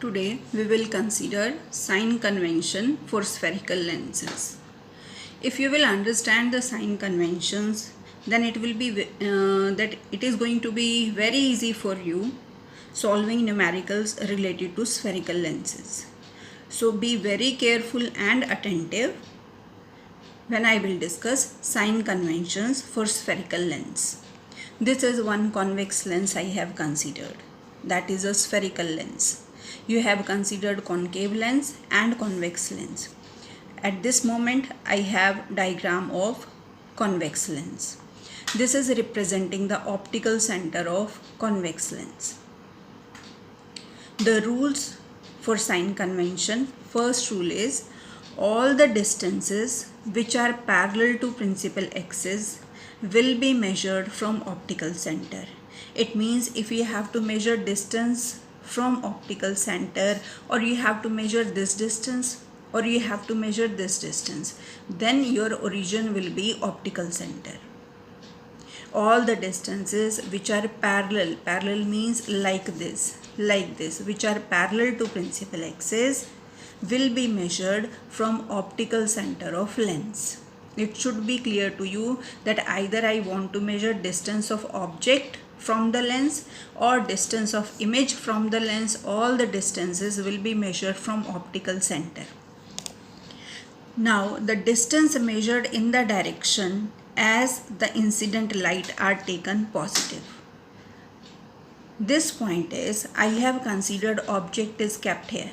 Today we will consider sign convention for spherical lenses. If you will understand the sign conventions, then it will be that it is going to be very easy for you solving numericals related to spherical lenses. So be very careful and attentive when I will discuss sign conventions for spherical lens. This is one convex lens I have considered, that is a spherical lens. You have considered concave lens and convex lens. At this moment I have diagram of convex lens. This is representing the optical center of convex lens. The rules for sign convention: first rule is all the distances which are parallel to principal axis will be measured from optical center. It means if you have to measure distance from optical center, or you have to measure this distance, or you have to measure this distance, then your origin will be optical center. All the distances which are parallel means like this, which are parallel to principal axis will be measured from optical center of lens. It should be clear to you that either I want to measure distance of object from the lens or distance of image from the lens, all the distances will be measured from optical center. Now the distance measured in the direction as the incident light are taken positive. This point is, I have considered object is kept here.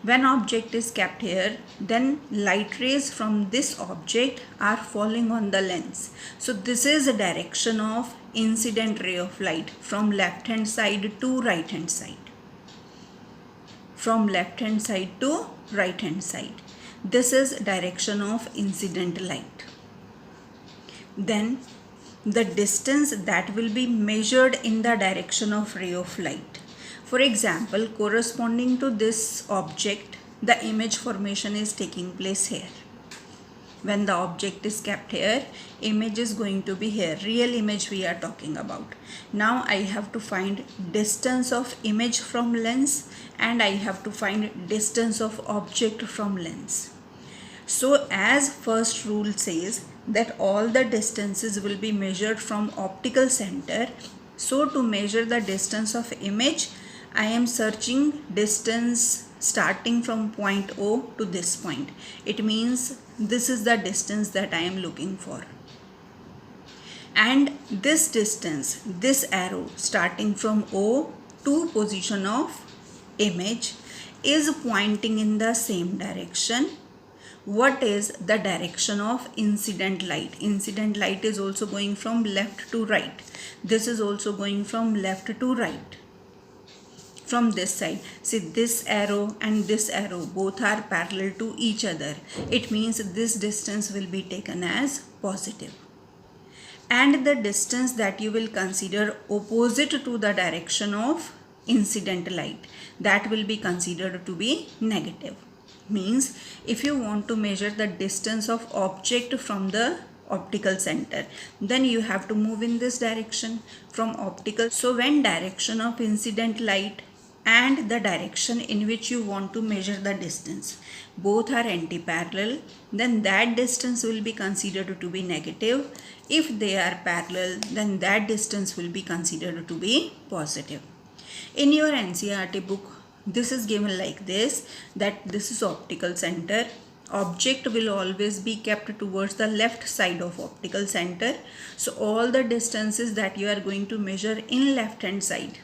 When object is kept here, then light rays from this object are falling on the lens. So this is the direction of incident ray of light from left hand side to right hand side. From left hand side to right hand side. This is direction of incident light. Then the distance that will be measured in the direction of ray of light. For example, corresponding to this object, the image formation is taking place here. When the object is kept here, image is going to be here. Real image we are talking about. Now I have to find distance of image from lens, and I have to find distance of object from lens. So as first rule says that all the distances will be measured from optical center. So to measure the distance of image, I am searching distance starting from point O to this point. It means this is the distance that I am looking for. And this distance, this arrow starting from O to position of image is pointing in the same direction. What is the direction of incident light? Incident light is also going from left to right. This is also going from left to right. From this side, see this arrow and this arrow both are parallel to each other. It means this distance will be taken as positive. And the distance that you will consider opposite to the direction of incident light, that will be considered to be negative. Means if you want to measure the distance of object from the optical center, then you have to move in this direction from optical. So when direction of incident light and the direction in which you want to measure the distance both are anti-parallel, then that distance will be considered to be negative. If they are parallel, then that distance will be considered to be positive. In your NCERT book, this is given like this, that this is optical center. Object will always be kept towards the left side of optical center. So all the distances that you are going to measure in left hand side,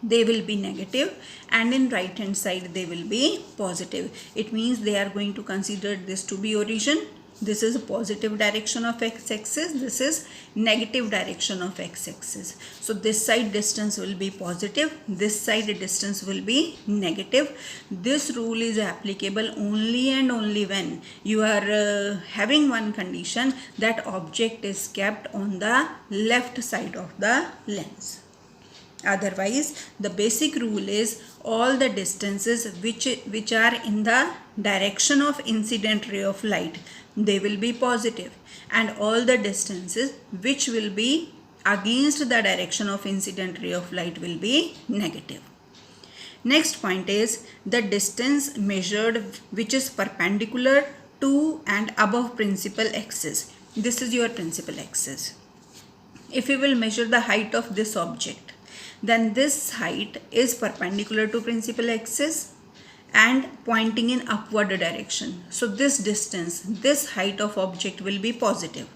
they will be negative, and in right hand side they will be positive. It means they are going to consider this to be origin. This is a positive direction of x-axis, this is negative direction of x-axis. So this side distance will be positive, this side distance will be negative. This rule is applicable only and only when you are having one condition, that object is kept on the left side of the lens. Otherwise, the basic rule is all the distances which are in the direction of incident ray of light, they will be positive, and all the distances which will be against the direction of incident ray of light will be negative. Next point is the distance measured which is perpendicular to and above principal axis. This is your principal axis. If you will measure the height of this object, then this height is perpendicular to principal axis and pointing in upward direction. So this distance, this height of object will be positive.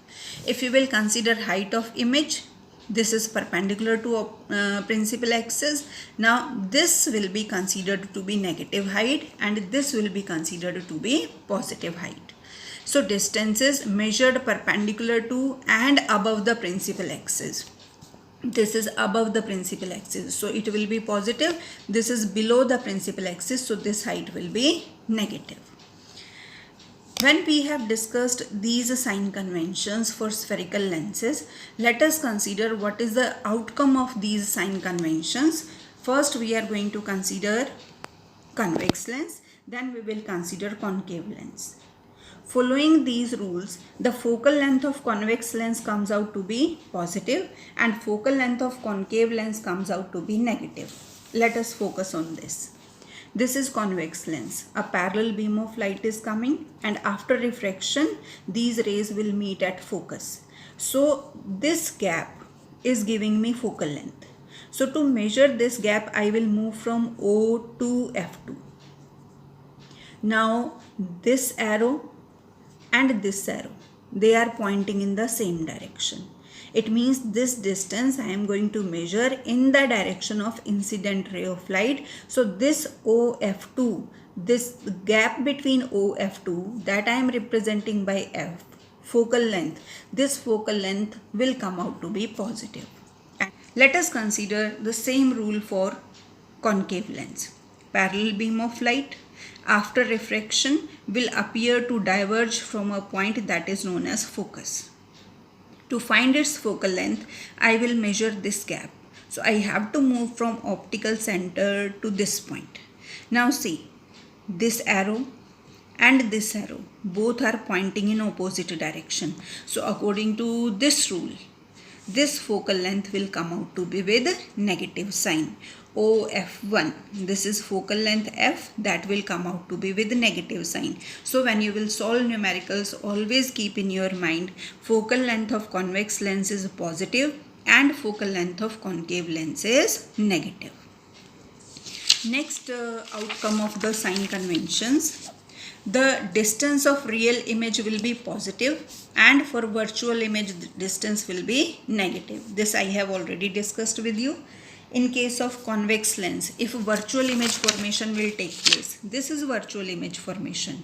If you will consider height of image, this is perpendicular to principal axis. Now this will be considered to be negative height and this will be considered to be positive height. So distances measured perpendicular to and above the principal axis. This is above the principal axis, so it will be positive. This is below the principal axis, so this height will be negative. When we have discussed these sign conventions for spherical lenses, let us consider what is the outcome of these sign conventions. First, we are going to consider convex lens, then we will consider concave lens. Following these rules, the focal length of convex lens comes out to be positive and focal length of concave lens comes out to be negative. Let us focus on this. This is convex lens. A parallel beam of light is coming and after refraction, these rays will meet at focus. So this gap is giving me focal length. So to measure this gap, I will move from O to F2. Now this arrow and this arrow, they are pointing in the same direction. It means this distance I am going to measure in the direction of incident ray of light. So this OF2, this gap between OF2 that I am representing by F, focal length, this focal length will come out to be positive. And let us consider the same rule for concave lens. Parallel beam of light after refraction will appear to diverge from a point that is known as focus. To find its focal length, I will measure this gap. So I have to move from optical center to this point. Now see, this arrow and this arrow both are pointing in opposite direction. So according to this rule, this focal length will come out to be with negative sign. OF1, this is focal length F, that will come out to be with negative sign. So when you will solve numericals, always keep in your mind focal length of convex lens is positive and focal length of concave lens is negative. Next outcome of the sign conventions. The distance of real image will be positive and for virtual image distance will be negative. This I have already discussed with you. In case of convex lens, if virtual image formation will take place, this is virtual image formation.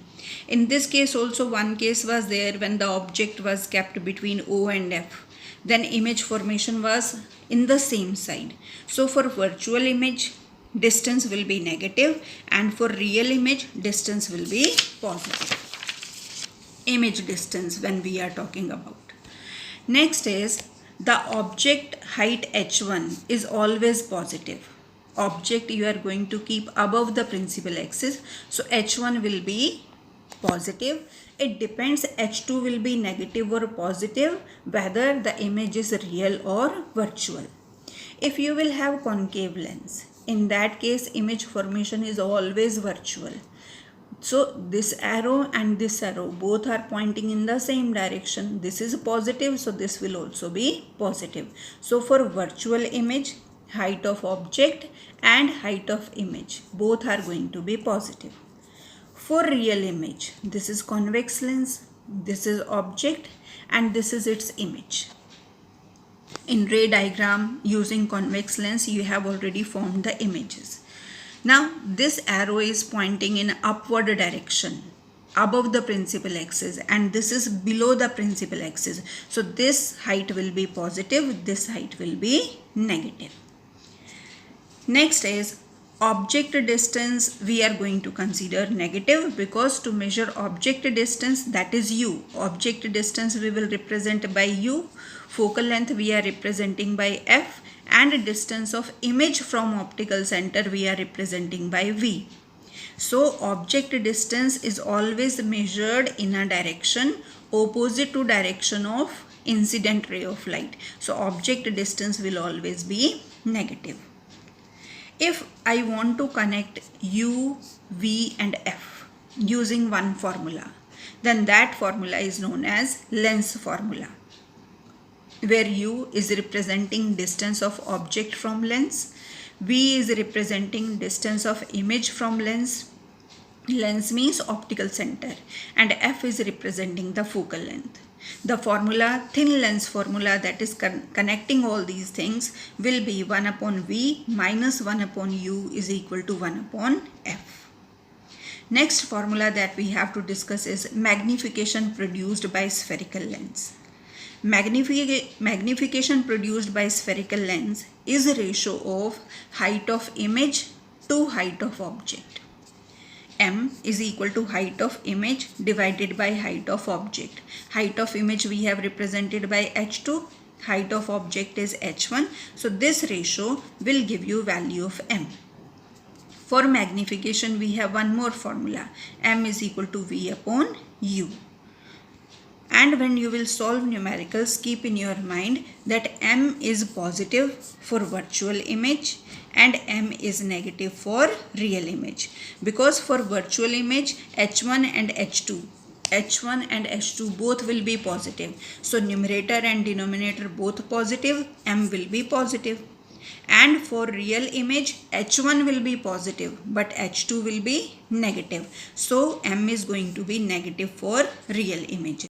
In this case also one case was there when the object was kept between O and F. Then image formation was in the same side. So for virtual image, distance will be negative and for real image, distance will be positive. Image distance when we are talking about. Next is the object height h1 is always positive. Object you are going to keep above the principal axis. So h1 will be positive. It depends, h2 will be negative or positive whether the image is real or virtual. If you will have concave lens, in that case image formation is always virtual. So this arrow and this arrow both are pointing in the same direction. This is positive, so this will also be positive. So for virtual image, height of object and height of image both are going to be positive. For real image, this is convex lens, this is object and this is its image. In ray diagram using convex lens, you have already formed the images. Now this arrow is pointing in upward direction above the principal axis and this is below the principal axis. So this height will be positive, this height will be negative. Next is object distance. We are going to consider negative because to measure object distance, that is u. Object distance we will represent by u. Focal length we are representing by f. And distance of image from optical center we are representing by V. So object distance is always measured in a direction opposite to direction of incident ray of light. So object distance will always be negative. If I want to connect U, V and F using one formula, then that formula is known as lens formula, where U is representing distance of object from lens, V is representing distance of image from lens, lens means optical center, and F is representing the focal length. The formula, thin lens formula, that is connecting all these things, will be 1 upon V minus 1 upon U is equal to 1 upon F. Next formula that we have to discuss is magnification produced by spherical lens. Magnification produced by spherical lens is a ratio of height of image to height of object. M is equal to height of image divided by height of object. Height of image we have represented by h2, height of object is h1. So this ratio will give you value of M. For magnification we have one more formula. M is equal to V upon U. And when you will solve numericals, keep in your mind that M is positive for virtual image and M is negative for real image. Because for virtual image, H1 and H2 both will be positive. So numerator and denominator both positive, M will be positive. And for real image, H1 will be positive but H2 will be negative. So M is going to be negative for real image.